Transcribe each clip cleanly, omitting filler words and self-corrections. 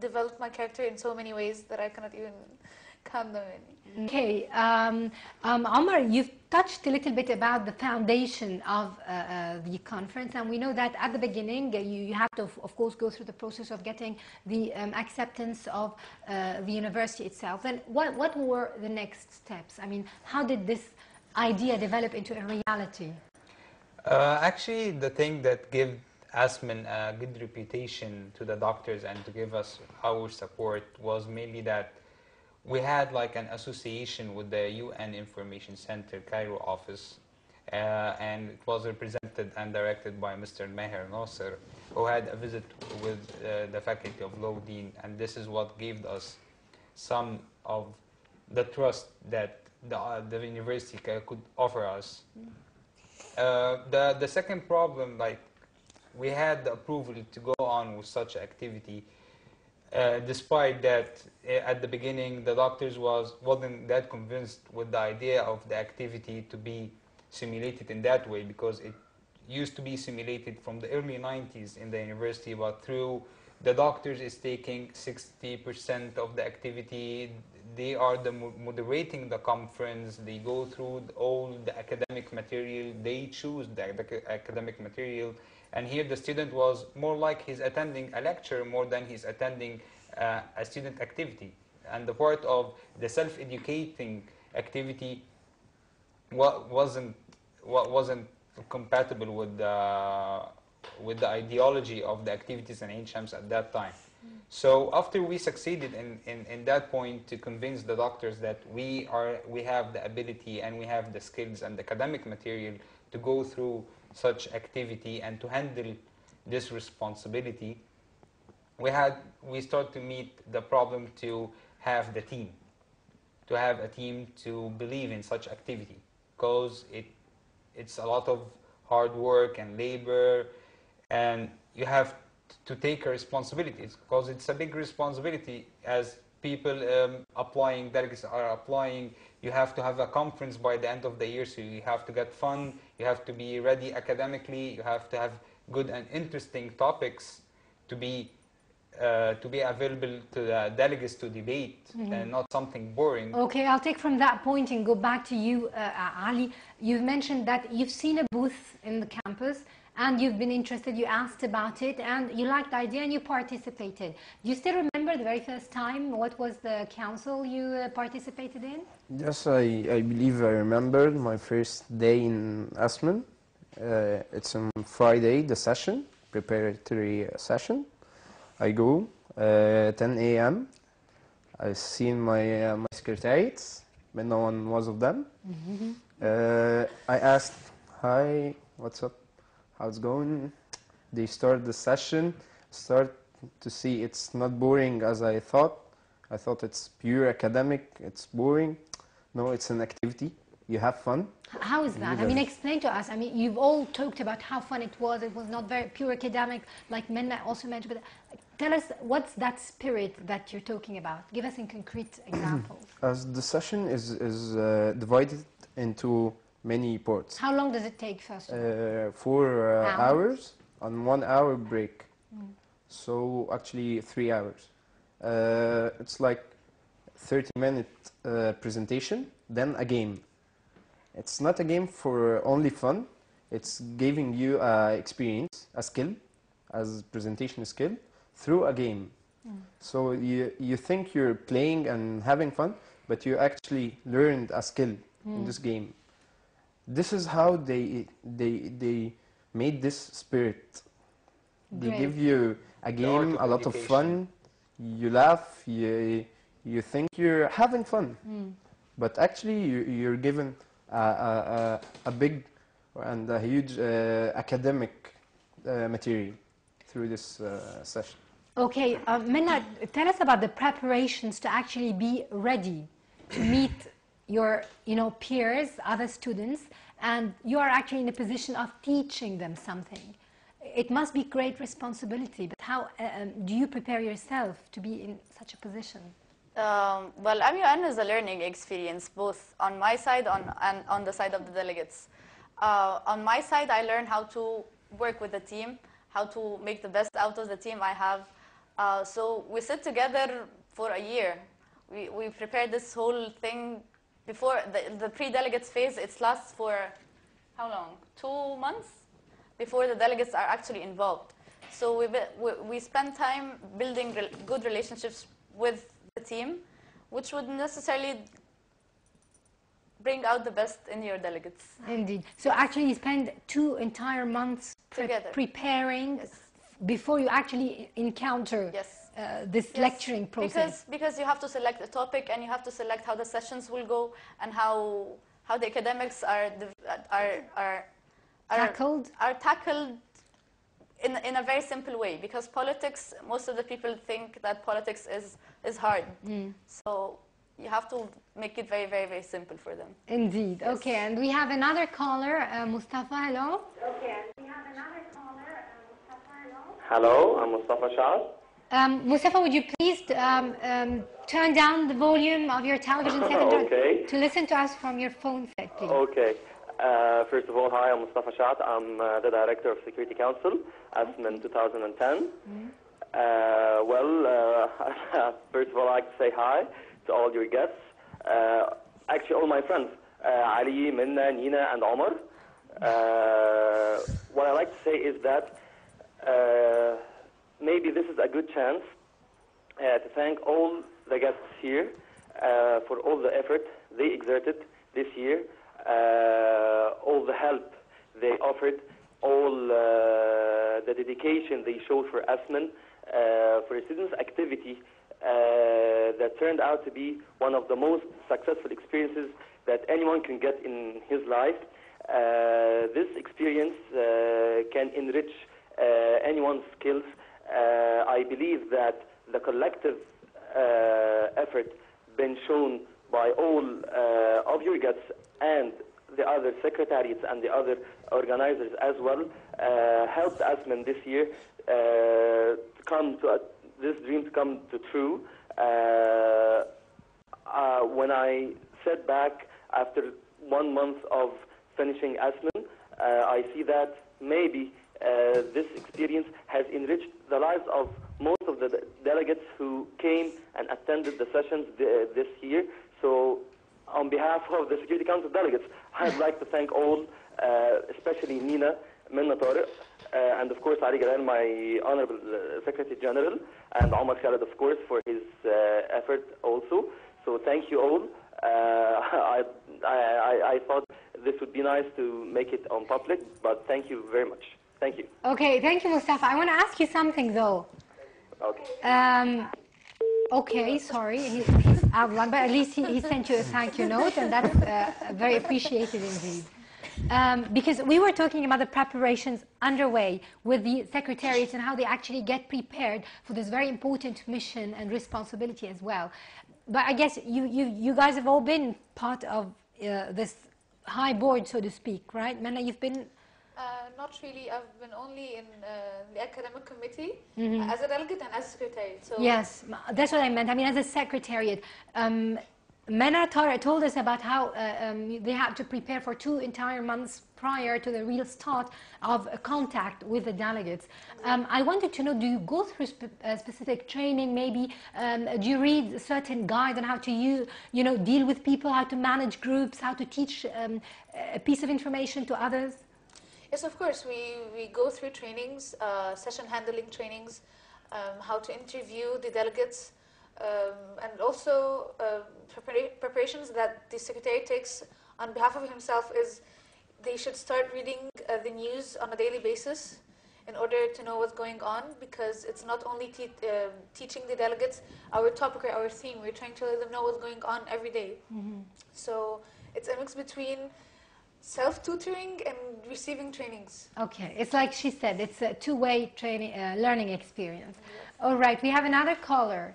developed my character in so many ways that I cannot even count them in. Okay, Omar, you've touched a little bit about the foundation of the conference, and we know that at the beginning you have to, of course, go through the process of getting the acceptance of the university itself. Then what were the next steps? I mean, how did this idea develop into a reality? Actually, the thing that gave ASMUN a good reputation to the doctors and to give us our support was maybe that we had like an association with the UN Information Center Cairo office, and it was represented and directed by Mr. Maher Nasser, who had a visit with the Faculty of Law Dean, and this is what gave us some of the trust that the university could offer us. The second problem, like, we had the approval to go on with such activity. Despite that, at the beginning, the doctors wasn't that convinced with the idea of the activity to be simulated in that way, because it used to be simulated from the early 90s in the university, but through the doctors is taking 60% of the activity. They are moderating the conference. They go through all the academic material. They choose the academic material. And here the student was more like he's attending a lecture more than he's attending a student activity. And the part of the self-educating activity wasn't compatible with the ideology of the activities in Ain Shams at that time. So after we succeeded in that point to convince the doctors that we have the ability and we have the skills and the academic material to go through such activity and to handle this responsibility, we start to meet the problem to have the team, to have a team to believe in such activity, because it's a lot of hard work and labor, and you have to take responsibilities, because it's a big responsibility. As people applying, delegates are applying, you have to have a conference by the end of the year, so you have to get fund, you have to be ready academically, you have to have good and interesting topics to be available to the delegates to debate, and not something boring. Okay, I'll take from that point and go back to you, Ali. You've mentioned that you've seen a booth in the campus and you've been interested, you asked about it, and you liked the idea and you participated. Do you still remember the very first time? What was the council you participated in? Yes, I believe I remembered my first day in ASMUN. It's on Friday, the session, preparatory session. I go 10 a.m. I seen my secretariats, but no one was of them. I asked, "Hi, what's up? How's it going?" They start the session. Start to see it's not boring as I thought. I thought it's pure academic. It's boring. No, it's an activity. You have fun. How is that? I mean, explain to us. I mean, you've all talked about how fun it was. It was not very pure academic, like Minna also mentioned. But tell us, what's that spirit that you're talking about? Give us in concrete examples. As the session is divided into many parts. How long does it take, first of all? 4 hours on 1 hour break. So actually 3 hours. It's like 30-minute presentation, then a game. It's not a game for only fun. It's giving you experience, a skill, as presentation skill, through a game. So you think you're playing and having fun, but you actually learned a skill in this game. This is how they made this spirit. They Great. give you a game, a lot of fun. You laugh. You think you're having fun, but actually you're given a big and a huge academic material through this session. Okay, Minna, tell us about the preparations to actually be ready to meet your, peers, other students, and you are actually in a position of teaching them something. It must be great responsibility, but how do you prepare yourself to be in such a position? Well, AMUN is a learning experience, both on my side and on the side of the delegates. On my side, I learned how to work with the team, how to make the best out of the team I have. So we sit together for a year. We prepare this whole thing before the pre-delegates phase. It lasts for how long? 2 months before the delegates are actually involved. So we spend time building good relationships with the team, which would necessarily bring out the best in your delegates. Indeed. So actually you spend 2 entire months Together. preparing before you actually encounter this lecturing process. Because you have to select a topic and you have to select how the sessions will go and how the academics are tackled in a very simple way. Because politics, most of the people think that politics is hard. So you have to make it very, very, very simple for them. Indeed. Yes. Okay, and we have another caller, Mustafa. Hello. Hello, I'm Mustafa Shah. Mustafa, would you please turn down the volume of your television set Okay. to listen to us from your phone set, please? Okay. First of all, hi, I'm Mustafa Shah. I'm the Director of Security Council, ASMUN 2010. First of all, I'd like to say hi to all your guests. Actually, all my friends, Ali, Minna, Nina, and Omar. What I like to say is that maybe this is a good chance to thank all the guests here for all the effort they exerted this year, all the help they offered, all the dedication they showed for ASMUN, for a students' activity that turned out to be one of the most successful experiences that anyone can get in his life. This experience can enrich anyone's skills. I believe that the collective effort been shown by all of your guests and the other secretariats and the other organizers as well helped ASMUN this year to come to this dream to come to true. When I sat back after 1 month of finishing ASMUN, I see that maybe this experience has enriched the lives of most of the delegates who came and attended the sessions this year. So on behalf of the Security Council delegates, I'd like to thank all, especially Nina, Minna Tariq, and of course Ali Galal, my Honorable Secretary General, and Omar Khaled, of course, for his effort also. So thank you all. I thought this would be nice to make it on public, but thank you very much. Thank you. Okay, thank you, Mustafa. I want to ask you something, though. Okay. Okay, sorry, he's out of line, but at least he sent you a thank you note, and that's very appreciated indeed. Because we were talking about the preparations underway with the secretariats and how they actually get prepared for this very important mission and responsibility as well. But I guess you guys have all been part of this high board, so to speak, right? Manna, you've been... Not really. I've been only in the academic committee as a delegate and as a secretary. So yes, that's what I meant. I mean, as a secretariat, Manna Tara told us about how they had to prepare for 2 entire months prior to the real start of contact with the delegates. I wanted to know, do you go through specific training maybe? Do you read a certain guide on how to deal with people, how to manage groups, how to teach a piece of information to others? yes, of course, we go through trainings, session handling trainings, how to interview the delegates, and also preparations that the secretary takes on behalf of himself is they should start reading the news on a daily basis in order to know what's going on, because it's not only teaching the delegates our topic or our theme, we're trying to let them know what's going on every day. So it's a mix between self-tutoring and receiving trainings. Okay, it's like she said, it's a two-way training, learning experience. All right, we have another caller.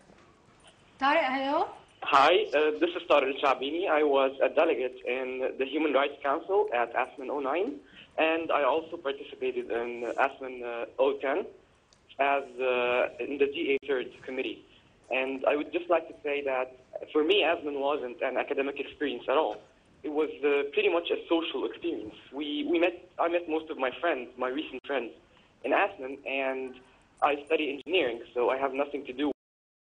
Tariq, hello? Hi, this is Tariq Al-Shabini. I was a delegate in the Human Rights Council at ASMUN 09, and I also participated in ASMUN 010 as in the DA third committee. And I would just like to say that for me, ASMUN wasn't an academic experience at all. It was pretty much a social experience. I met most of my friends, my recent friends, in ASMUN, and I study engineering, so I have nothing to do